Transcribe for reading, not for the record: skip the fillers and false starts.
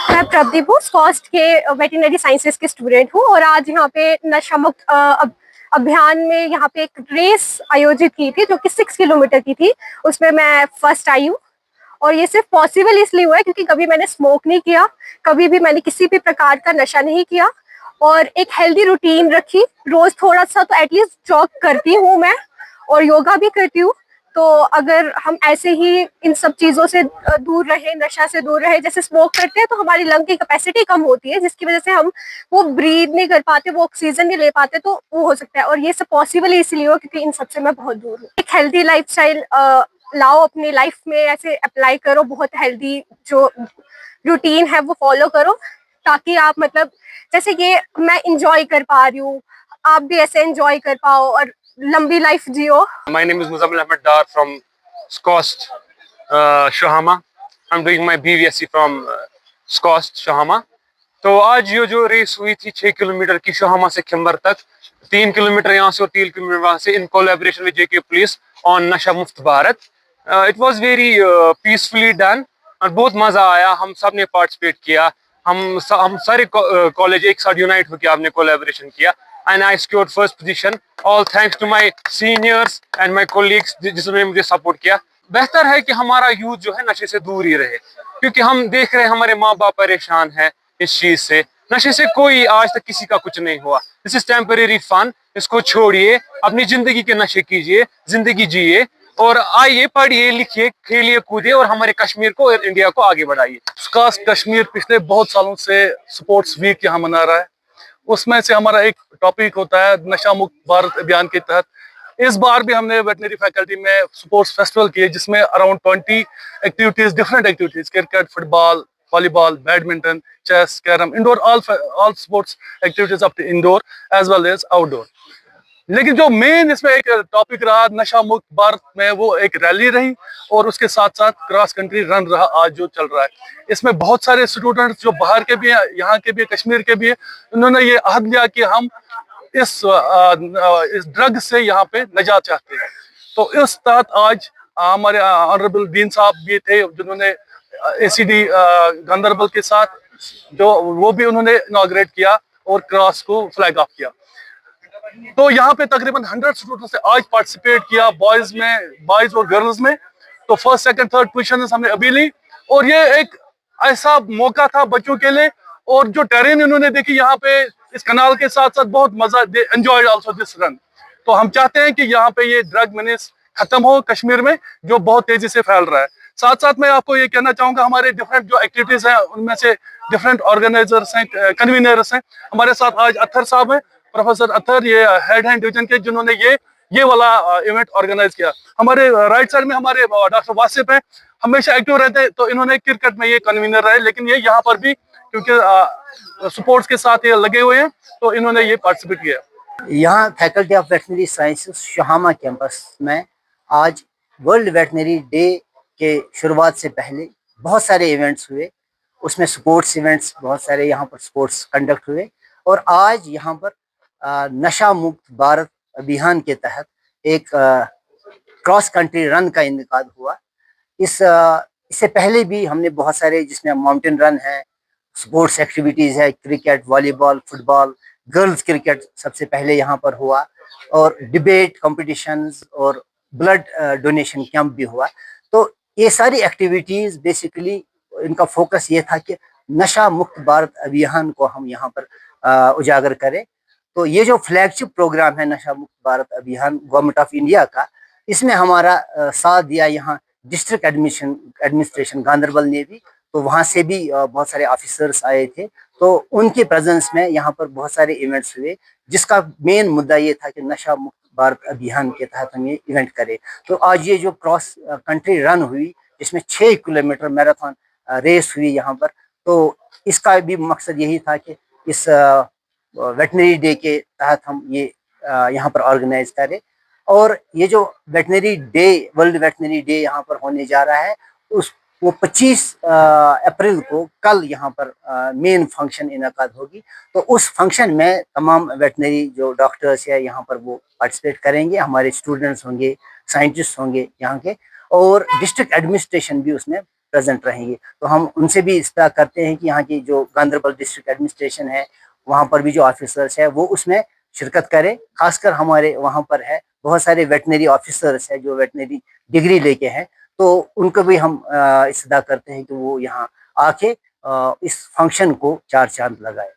मैं प्रदीप हूँ, स्कॉस्ट के वेटरनरी साइंसेज के स्टूडेंट हूँ और आज यहाँ पे नशा मुक्त अभियान में यहाँ पे एक रेस आयोजित की थी जो कि 6 किलोमीटर की थी। उसमें मैं फर्स्ट आई हूँ और ये सिर्फ पॉसिबल इसलिए हुआ है क्योंकि कभी मैंने स्मोक नहीं किया, कभी भी मैंने किसी भी प्रकार का नशा नहीं किया और एक हेल्दी रूटीन रखी। रोज थोड़ा सा तो एटलीस्ट जॉग करती हूँ मैं और योगा भी करती हूँ। तो अगर हम ऐसे ही इन सब चीजों से दूर रहे, नशा से दूर रहे, जैसे स्मोक करते हैं तो हमारी लंग की कैपेसिटी कम होती है जिसकी वजह से हम वो ब्रीथ नहीं कर पाते, वो ऑक्सीजन नहीं ले पाते, तो वो हो सकता है। और ये सब पॉसिबल इसलिए हो क्योंकि इन सबसे मैं बहुत दूर हूँ। एक हेल्दी लाइफस्टाइल लाओ, अपनी लाइफ में ऐसे अप्लाई करो, बहुत हेल्दी जो रूटीन है वो फॉलो करो ताकि आप मतलब जैसे ये मैं इंजॉय कर पा रही हूँ, आप भी ऐसे इंजॉय कर पाओ और लंबी life Jio. My name is Muzammil Ahmed Dar from SCOST Shahama. I'm doing my BVSC from SCOST Shahama. तो आज ये जो रेस हुई थी 6 किलोमीटर की शहामा से खिंबर तक, 3 किलोमीटर यहाँ से और 3 किलोमीटर वहाँ से, in collaboration with JK police on नशा मुक्त Bharat. It was very peacefully done और बहुत मजा आया। हम सब ने पार्टिसिपेट किया, हम सारे कॉलेज एक साथ यूनाइट होकर आपने कोलैबोरेशन किया and I scored first position, all thanks to my seniors and my colleagues जिसने मुझे सपोर्ट किया। बेहतर है कि हमारा यूथ जो है नशे से दूर ही रहे क्योंकि हम देख रहे हैं हमारे माँ बाप परेशान है इस चीज से। नशे से कोई आज तक किसी का कुछ नहीं हुआ। दिस इज टेम्परेरी फन, इसको छोड़िए, अपनी जिंदगी के नशे कीजिए, जिंदगी जिए और आइए, पढ़िए, लिखिए, खेलिए, कूदिए और हमारे कश्मीर को और इंडिया को आगे बढ़ाइए। स्कॉस्ट कश्मीर पिछले बहुत सालों से स्पोर्ट्स वीक यहाँ मना रहा है। उसमें से हमारा एक टॉपिक होता है नशा मुक्त भारत अभियान के तहत। इस बार भी हमने वेटनरी फैकल्टी में स्पोर्ट्स फेस्टिवल किए जिसमें around 20 activities, different activities, cricket, football, volleyball, badminton, chess, carrom, indoor, all sports activities up to indoor as well as outdoor. लेकिन जो मेन इसमें एक टॉपिक रहा नशा मुक्त भारत में, वो एक रैली रही और उसके साथ साथ क्रॉस कंट्री रन रहा आज जो चल रहा है। इसमें बहुत सारे स्टूडेंट्स जो बाहर के भी हैं, यहाँ के भी, कश्मीर के भी हैं, उन्होंने ये अहद लिया कि हम इस ड्रग से यहाँ पे नजात चाहते हैं। तो इस तहत आज हमारे ऑनरेबल डीन साहब भी थे जिन्होंने एसीडी गांधरबल के साथ जो वो भी उन्होंने इनॉग्रेट किया और क्रॉस को फ्लैग ऑफ किया। तो यहाँ पे तकरीबन 100 स्टूडेंट्स ने आज पार्टिसिपेट किया, बॉयज और गर्ल्स में। तो फर्स्ट, सेकंड, थर्ड पोजीशन हमने अभी ली और ये एक ऐसा मौका था बच्चों के लिए। और जो टेरेन इन्होंने देखी यहाँ पे इस कनाल के साथ साथ, बहुत मजा, दे एंजॉयड आल्सो दिस रन। तो हम चाहते हैं कि यहाँ पे ये ड्रग मेनेस खत्म हो कश्मीर में जो बहुत तेजी से फैल रहा है। साथ साथ मैं आपको ये कहना चाहूंगा, हमारे डिफरेंट जो एक्टिविटीज हैं उनमें से डिफरेंट ऑर्गेनाइजर्स हैं, कन्वीनर्स हैं। हमारे साथ आज अत्तर साहब हैं, प्रोफेसर अत्तर, ये हेड हैंड डिवीजन के, जिन्होंने ये वाला इवेंट ऑर्गेनाइज किया। हमारे राइट साइड में हमारे डॉक्टर वासिफ हैं, हमेशा एक्टिव रहते हैं। तो इन्होंने क्रिकेट में ये कन्वीनर रहे, लेकिन ये यहाँ पर भी क्योंकि स्पोर्ट्स के साथ ये लगे हुए हैं तो इन्होंने ये पार्टिसिपेट किया। यहाँ फैकल्टी ऑफ वेटनरी साइंसेज शहामा कैंपस में आज वर्ल्ड वेटनरी डे के शुरुआत से पहले बहुत सारे इवेंट्स हुए। उसमें स्पोर्ट्स इवेंट्स बहुत सारे यहाँ पर स्पोर्ट्स कंडक्ट हुए और आज यहाँ पर नशा मुक्त भारत अभियान के तहत एक क्रॉस कंट्री रन का इनेकाद हुआ। इससे पहले भी हमने बहुत सारे, जिसमें माउंटेन रन है, स्पोर्ट्स एक्टिविटीज है, cricket, volleyball, football, girls cricket सबसे पहले यहाँ पर हुआ और डिबेट कॉम्पिटिशन्स और ब्लड डोनेशन कैंप भी हुआ। तो ये सारी एक्टिविटीज बेसिकली इनका फोकस ये था कि नशा मुक्त भारत अभियान को हम यहाँ पर उजागर करें। तो ये जो फ्लैगशिप प्रोग्राम है नशा मुक्त भारत अभियान गवर्नमेंट ऑफ इंडिया का, इसमें हमारा साथ दिया यहाँ डिस्ट्रिक्ट एडमिनिस्ट्रेशन गांधरबल ने भी। तो वहाँ से भी बहुत सारे ऑफिसर्स आए थे, तो उनके प्रेजेंस में यहाँ पर बहुत सारे इवेंट्स हुए जिसका मेन मुद्दा ये था कि नशा मुक्त भारत अभियान के तहत हम ये इवेंट करें। तो आज ये जो क्रॉस कंट्री रन हुई जिसमें 6 किलोमीटर मैराथन रेस हुई यहाँ पर, तो इसका भी मकसद यही था कि इस वेटनरी डे के तहत हम ये यहाँ पर ऑर्गेनाइज करें। और ये जो veterinary day, world veterinary day यहाँ पर होने जा रहा है, वो 25 अप्रैल को कल यहाँ पर मेन फंक्शन इनकाद होगी। तो उस फंक्शन में तमाम वेटनरी जो डॉक्टर्स है यहाँ पर वो पार्टिसिपेट करेंगे, हमारे स्टूडेंट्स होंगे, साइंटिस्ट होंगे यहाँ के, और डिस्ट्रिक्ट एडमिनिस्ट्रेशन भी उसमें प्रेजेंट रहेंगे। तो हम उनसे भी इस्तेमाल करते हैं कि यहाँ की जो गांधरबल डिस्ट्रिक्ट एडमिनिस्ट्रेशन है, वहाँ पर भी जो ऑफिसर्स है वो उसमें शिरकत करें। खासकर हमारे वहाँ पर है बहुत सारे वेटनरी ऑफिसर्स है जो वेटनरी डिग्री लेके हैं, तो उनको भी हम इस्तदा करते हैं कि वो यहाँ आके इस फंक्शन को चार चांद लगाए।